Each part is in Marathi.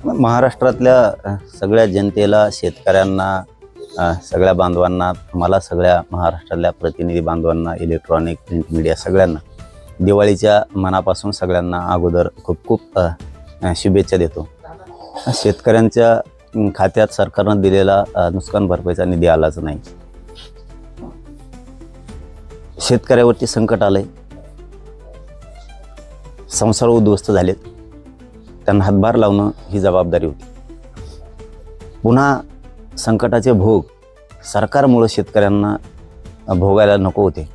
महाराष्ट्रातल्या सगळ्या जनतेला, शेतकऱ्यांना, सगळ्या बांधवांना, मला सगळ्या महाराष्ट्रातल्या प्रतिनिधी बांधवांना, इलेक्ट्रॉनिक प्रिंट मीडिया सगळ्यांना दिवाळीच्या मनापासून सगळ्यांना अगोदर खूप खूप शुभेच्छा देतो। शेतकऱ्यांच्या खात्यात सरकारनं दिलेला नुकसान भरपाईचा निधी आलाच नाही। शेतकऱ्यावरती संकट आलंय, संसार उद्ध्वस्त झालेत, त्यांना हातभार लावणं ही जबाबदारी होती। पुन्हा संकटाचे भोग सरकारमुळे शेतकऱ्यांना भोगायला नको होते,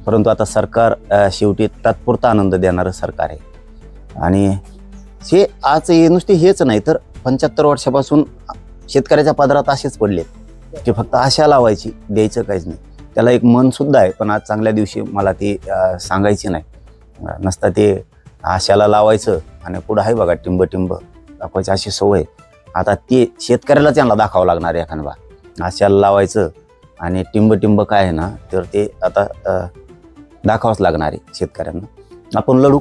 परंतु आता सरकार शेवटी तात्पुरता आनंद देणारं सरकार आहे। आणि हे आज हे नुसते हेच नाही तर 75 वर्षापासून शेतकऱ्याच्या पदरात असेच पडलेत की फक्त आशा लावायची, द्यायचं काहीच नाही। त्याला एक मन सुद्धा आहे, पण आज चांगल्या दिवशी मला ती सांगायची नाही। नसता ते आशाला लावायचं आणि पुढं आहे बघा टिंब दाखवायची अशी सवय। आता ते शेतकऱ्याला त्यांना दाखवावं लागणार आहे एखादा, आशाला लावायचं आणि टिंब काय आहे ना, तर ते आता दाखवावंच लागणार आहे शेतकऱ्यांना। आपण लढू।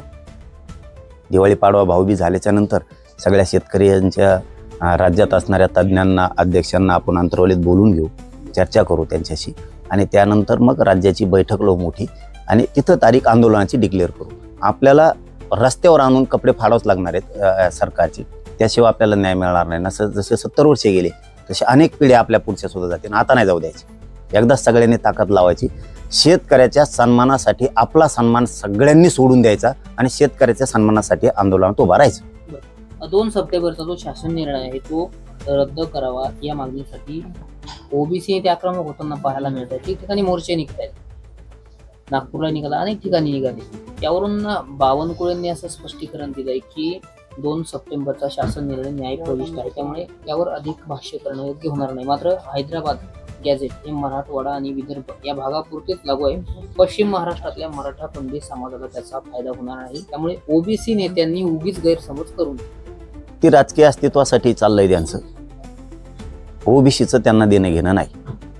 दिवाळी पाडवा भाऊबीज झाल्याच्या नंतर सगळ्या शेतकऱ्यांच्या राज्यात असणाऱ्या तज्ज्ञांना, अध्यक्षांना आपण अंतर्वलीत बोलून घेऊ, चर्चा करू त्यांच्याशी आणि त्यानंतर मग राज्याची बैठक लो मोठी आणि तिथं तारीख आंदोलनाची डिक्लेअर करू। आपल्याला रस्त्यावर आणून कपडे फाडावंच लागणार आहेत सरकारची, त्याशिवाय आपल्याला न्याय मिळणार नाही। असं जसे 70 वर्षे गेले तसे अनेक पिढ्या आपल्या पुढच्या सुद्धा जातील। आता नाही जाऊ द्यायची, एकदाच सगळ्यांनी ताकद लावायची। शेतकऱ्याच्या सन्मानासाठी आपला सन्मान सगळ्यांनी सोडून द्यायचा आणि शेतकऱ्याच्या सन्मानासाठी आंदोलनात उभा राहायचं। 2 सप्टेंबरचा जो शासन निर्णय आहे तो रद्द करावा या मागणीसाठी ओबीसी ते आक्रमक होताना पाहायला मिळत आहे। ठिकठिकाणी मोर्चे निघत आहेत, नागपूरला निघाला, अनेक ठिकाणी निघाले। त्यावरून बावनकुळेंनी असं स्पष्टीकरण दिलंय की 2 सप्टेंबरचा शासन निर्णय न्यायप्रविष्ट आहे, त्यामुळे यावर अधिक भाष्य करणं योग्य होणार नाही। मात्र हैदराबाद गॅझेट हे मराठवाडा आणि विदर्भ या भागापुरतेच लागू आहे। पश्चिम महाराष्ट्रातल्या मराठा पंडित समाजाला त्याचा फायदा होणार आहे, त्यामुळे ओबीसी नेत्यांनी उगीच गैरसमज करून ती राजकीय अस्तित्वासाठी चाललंय त्यांचं। ओबीसीचं त्यांना देणं घेणं नाही।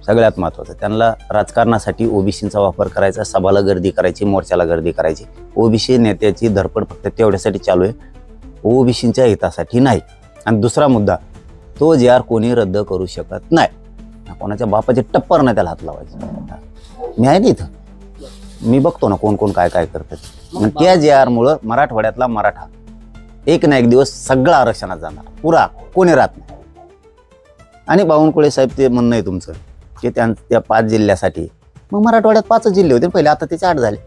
सगळ्यात महत्त्वाचं, त्यांना राजकारणासाठी ओबीसीचा वापर करायचा, सभाला गर्दी करायची, मोर्चाला गर्दी करायची। ओबीसी नेत्याची धडपड फक्त तेवढ्यासाठी चालू आहे, ओबीसीच्या हितासाठी नाही। आणि दुसरा मुद्दा, तो जे आर कोणी रद्द करू शकत नाही। कोणाच्या बापाचे टप्पर नाही त्याला हात लावायचं। मी आहे ना इथं, मी बघतो ना कोण कोण काय काय करतात। त्या जे आर मुळे मराठवाड्यातला मराठा एक ना एक दिवस सगळं आरक्षणात जाणार, पुरा कोणी राहत नाही। आणि बावनकुळे साहेब ते म्हणणं आहे तुमचं की त्या 5 जिल्ह्यासाठी, मग मराठवाड्यात 5 जिल्हे होते पहिले, आता त्याचे 8 झाले।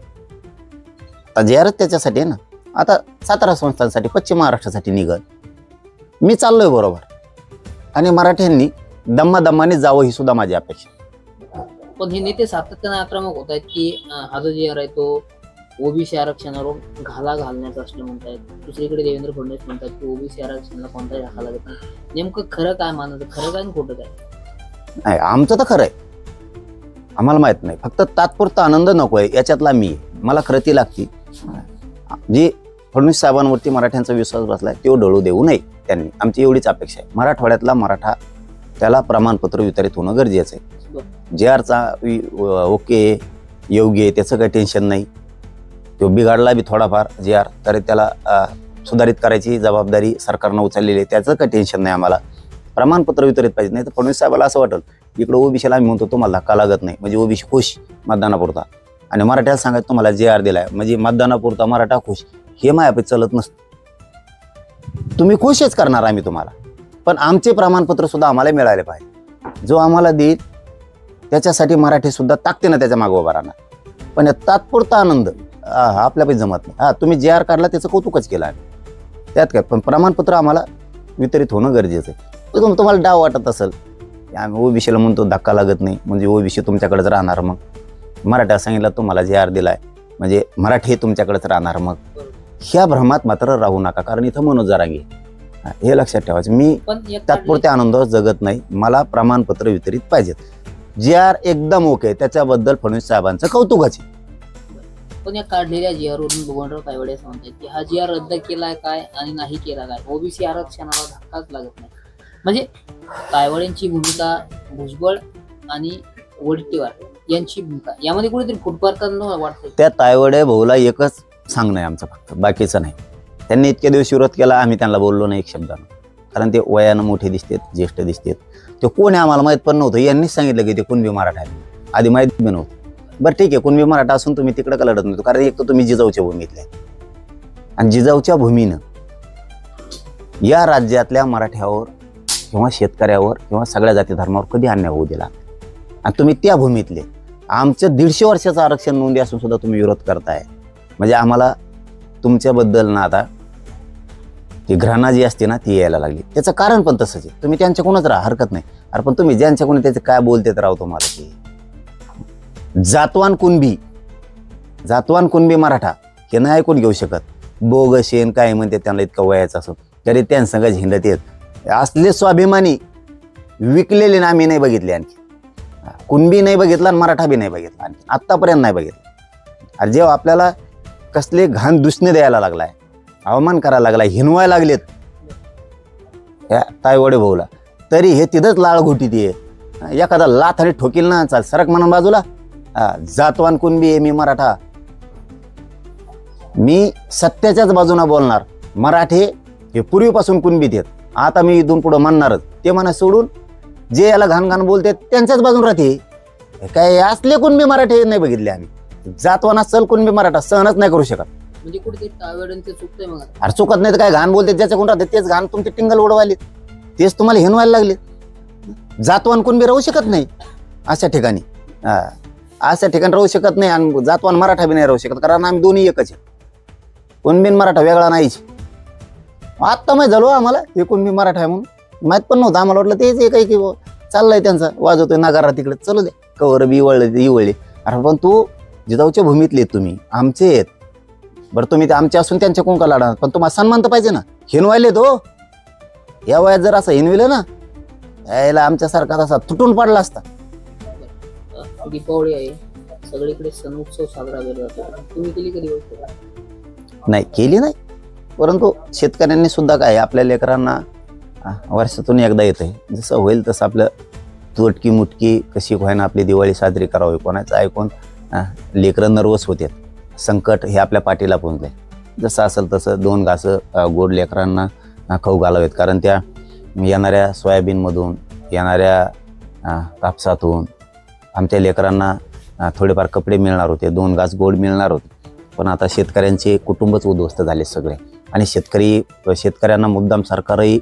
आता जे आरच त्याच्यासाठी आहे ना। आता 17 संस्थांसाठी, पश्चिम महाराष्ट्रासाठी निघत मी चाललोय बरोबर, आणि मराठ्यांनी दम्माने जावं ही सुद्धा माझी अपेक्षा। पण हे नेते सातत्याने आक्रमक होत आहेत की हा जो जे आर आहे तो ओबीसी आरक्षणावर घालण्याचं असलं म्हणतायत। दुसरीकडे देवेंद्र फडणवीस म्हणतात की ओबीसी आरक्षणाला कोणताही धक्का लागत नाही। नेमकं खरं काय मानायचं, खरं काय खोटं काय? नाही, आमचं तर खरं आहे, आम्हाला माहित नाही, फक्त तात्पुरता आनंद नको आहे याच्यातला मी। मला खरं ती लागती जी फडणवीस साहेबांवरती मराठ्यांचा विश्वास बसलाय तो डळू देऊ नये त्यांनी, आमची एवढीच अपेक्षा आहे। मराठवाड्यातला मराठा त्याला प्रमाणपत्र वितरित होणं गरजेचं आहे। जे आरचा ओके योग्य आहे, त्याचं काही टेन्शन नाही। तो बिघाडला बी थोडाफार जे आर, तरी त्याला सुधारित करायची जबाबदारी सरकारनं उचललेली आहे, त्याचं काही टेन्शन नाही आम्हाला। प्रमाणपत्र वितरित पाहिजे, नाही तर फडणवीस साहेबाला असं वाटेल इकडं ओबीसीला आम्ही म्हणतो तुम्हाला धक्का लागत नाही म्हणजे ओबीसी खुश मतदानापुरता, आणि मराठ्याला सांगायचं तुम्हाला जे आर दिलाय म्हणजे मतदानापुरता मराठा खुश। हे मायापैकी चलत नसतं, तुम्ही खुशच करणार आम्ही तुम्हाला, पण आमचे प्रमाणपत्र सुद्धा आम्हाला मिळाले पाहिजे। जो आम्हाला देईल त्याच्यासाठी मराठी सुद्धा ताकदीनं त्याच्या मागे उभा राहणार। पण तात्पुरता आनंद आपल्यापैकी जमत नाही। तुम्ही जे आर काढला त्याचं कौतुकच केलं आम्ही, त्यात काय, पण प्रमाणपत्र आम्हाला वितरित होणं गरजेचं आहे। तुम्हाला डाव वाटत असेल आम्ही ओबीसीला म्हणतो धक्का लागत नाही म्हणजे ओबीसी तुमच्याकडेच राहणार, मग मराठा सांगितलं तुम्हाला जे आर दिलाय म्हणजे मराठी तुमच्याकडेच राहणार, मग ह्या भ्रमात मात्र राहू नका, कारण इथं मनोज जरांगे, हे लक्षात ठेवायचं। मी तात्पुरत्या आनंदावर जगत नाही, मला प्रमाणपत्र वितरित पाहिजेत। जे आर एकदम ओके, त्याच्याबद्दल फडणवीस साहेबांचं कौतुकाचे। पण या काढलेल्या जी आर वरून बबनराव तायवाडे असं म्हणतात की हा जी आर रद्द केलाय काय आणि नाही केला काय, ओबीसी आरक्षणाला धक्काच लागत नाही। म्हणजे तायवाडेंची भूमिका, भुजबळ आणि वडेट्टीवार यांची भूमिका यामध्ये कुठेतरी फूट पडताना वाटतं। त्या तायवाडे भाऊला एकच सांगणं आहे आमचं, फक्त बाकीचं नाही। त्यांनी इतके दिवस विरोध केला, आम्ही त्यांना बोललो नाही एक शब्दानं, कारण ते वयानं मोठे दिसतात, ज्येष्ठ दिसतात. ते कोण आहे आम्हाला माहीत पण नव्हतं. यांनीच सांगितलं की ते कुणबी मराठा आहे. आधी माहीत बी नव्हतं. बरं ठीक आहे, कुणबी मराठा असून तुम्ही तिकडं का लढत नव्हतो? कारण एक तर तुम्ही जिजाऊच्या भूमीतले आहे आणि जिजाऊच्या भूमीनं या राज्यातल्या मराठ्यावर किंवा शेतकऱ्यावर किंवा सगळ्या जाती धर्मावर कधी अन्याय होऊ दिला. आणि तुम्ही त्या भूमीतले. आमचं 150 वर्षाचं आरक्षण नोंदी असून सुद्धा तुम्ही विरोध करताय. म्हणजे आम्हाला तुमच्याबद्दल ना आता ती घृणा जी असते ना ती यायला लागली. त्याचं कारण पण तसंच आहे. तुम्ही त्यांच्याकडूनच राहा, हरकत नाही. अरे पण तुम्ही ज्यांच्याकडून त्याचे काय बोलतेत राव तुम्हाला ते जातवान कुणबी मराठा हे नाही ऐकून घेऊ शकत. बोगशेन काय म्हणते त्यांना इतकं वयाचं असं तरी त्यांसंगच हिंडत येत. असले स्वाभिमानी विकलेले ना आम्ही नाही बघितले. आणखी कुणबी नाही बघितला आणि मराठा बी नाही बघितला, आणखी आत्तापर्यंत नाही बघितलं. अरे जेव्हा आपल्याला कसले घाण दुसणे द्यायला लागलाय, अवमान करायला लागलाय, हिनवायला लागलेत ह्या तायवडे भाऊला, तरी हे तिथंच लाळ घोटीत आहे. एखादा लाथ आणि ठोकील ना चाल सरक म्हणून बाजूला. जातवान कुणबी आहे मी मराठा. मी सत्याच्याच बाजूला बोलणार. मराठे हे पूर्वीपासून कुणबीत आहेत. आता मी इथून पुढं म्हणणारच. ते म्हणा सोडून जे याला घाण घाण बोलतात त्यांच्याच बाजून राहते. काय असले कुणबी मराठे नाही बघितले आम्ही. जातवाना सल कुणबी मराठा सहनच नाही करू शकत. म्हणजे कुठेतरी तावेडांचे चुकतंय मग. अरे चुकत नाही तर काय घाण बोलते ज्याच्या कोण राहते तेच घाण तुमचे टिंगल उडवायले, तेच तुम्हाला हिनवायला लागले. जातवान कुणबी राहू शकत नाही अशा ठिकाणी. अशा ठिकाणी राहू शकत नाही आणि जातवान मराठा बी नाही राहू शकत, कारण आम्ही दोन्ही एकच आहे. कुणबी मराठा वेगळा नाहीच. आत्ता माहीत झालो आम्हाला हे कुणबी मराठा आहे म्हणून. माहीत पण नव्हतं आम्हाला. वाटलं तेच एक आहे की चाललंय त्यांचा वाजवतोय नगारा तिकडे, चलू दे कवर बी इवळले. अरे पण तू जिजाऊच्या भूमीतले तुम्ही आमचे आहेत. बरं तुम्ही ते आमचे असून त्यांच्या कोण का लढा, पण तुम्हाला सन्मान तर पाहिजे ना. हिनवायले तो या वयात जर असं हिनविलं ना यायला आमच्यासारखा तसा तुटून पडला असता. दीपावली आहे, सगळीकडे सण उत्सव साजरा केला जातो. तुम्ही केली कधी गोष्ट? नाही केली नाही, परंतु शेतकऱ्यांनी सुद्धा काय आपल्या लेकरांना वर्षातून एकदा येते. जसं होईल तसं आपलं तुटकी मुटकी कशी व्हायना आपली दिवाळी साजरी करावी. कोणाचं ऐकून लेकरं नर्वस होतात. संकट हे आपल्या पाठीला पोहोचले. जसं असेल तसं 2 घासं गोड लेकरांना खाऊ घालावेत. कारण त्या येणाऱ्या सोयाबीनमधून येणाऱ्या कापसातून आमच्या लेकरांना थोडेफार कपडे मिळणार होते, 2 घास गोड मिळणार होते. पण आता शेतकऱ्यांचे कुटुंबच उद्ध्वस्त झाले सगळे. आणि शेतकऱ्यांना मुद्दाम सरकारही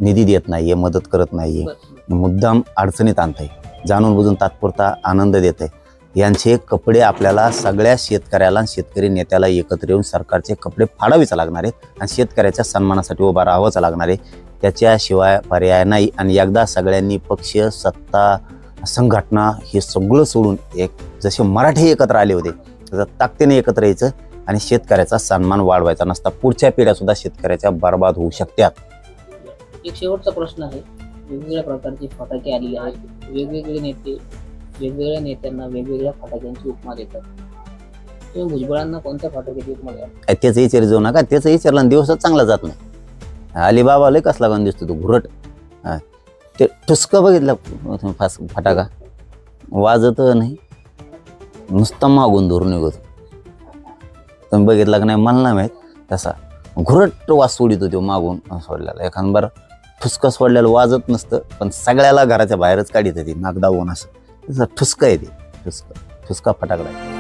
निधी देत नाही आहे, मदत करत नाही आहे, मुद्दाम अडचणीत आणत आहे, जाणून बुजून तात्पुरता आनंद देत आहे. यांचे कपडे आपल्याला सगळ्या शेतकऱ्याला शेतकरी नेत्याला एकत्र येऊन सरकारचे कपडे फाडावेच लागणार आहेत आणि शेतकऱ्याच्या सन्मानासाठी उभा राहावंच लागणार आहे. त्याच्याशिवाय पर्याय नाही. आणि एकदा सगळ्यांनी पक्ष, सत्ता, संघटना हे सगळं सोडून एक जसे मराठी एकत्र आले होते तसं ताकदीने एकत्र यायचं आणि शेतकऱ्याचा सन्मान वाढवायचा नसता. पुढच्या पिढ्या सुद्धा शेतकऱ्याच्या बर्बाद होऊ शकतात. एक शेवटचा प्रश्न आहे. वेगवेगळ्या प्रकारचे फटाके आलेले आहेत. वेगवेगळे नेते वेगवेगळ्या नेत्यांना वेगवेगळ्या फटाक्यांची उपमा देतात. तुम्ही भुजबळांना कोणत्या फटाक्याची उपमा द्याल? त्याचं विचार जाऊ नका. त्याचं विचारला दिवसच चांगला जात नाही. अलिबाबा लय कसला गण दिसतो तो घुरट. ते ठुसकं बघितलं फास फटाका वाजत नाही, नुसतं मागून धरून निघतो. तुम्ही बघितला का नाही मला नाही माहीत. तसा घुरट वास सोडितो तो मागून सोडलेला. एखाद बार ठुसकं सोडलेलं वाजत नसतं पण सगळ्याला घराच्या बाहेरच काढीत ती नाक दाबून. असं तसं ठुसकं आहे ते. ठुसका फटाकडा आहे.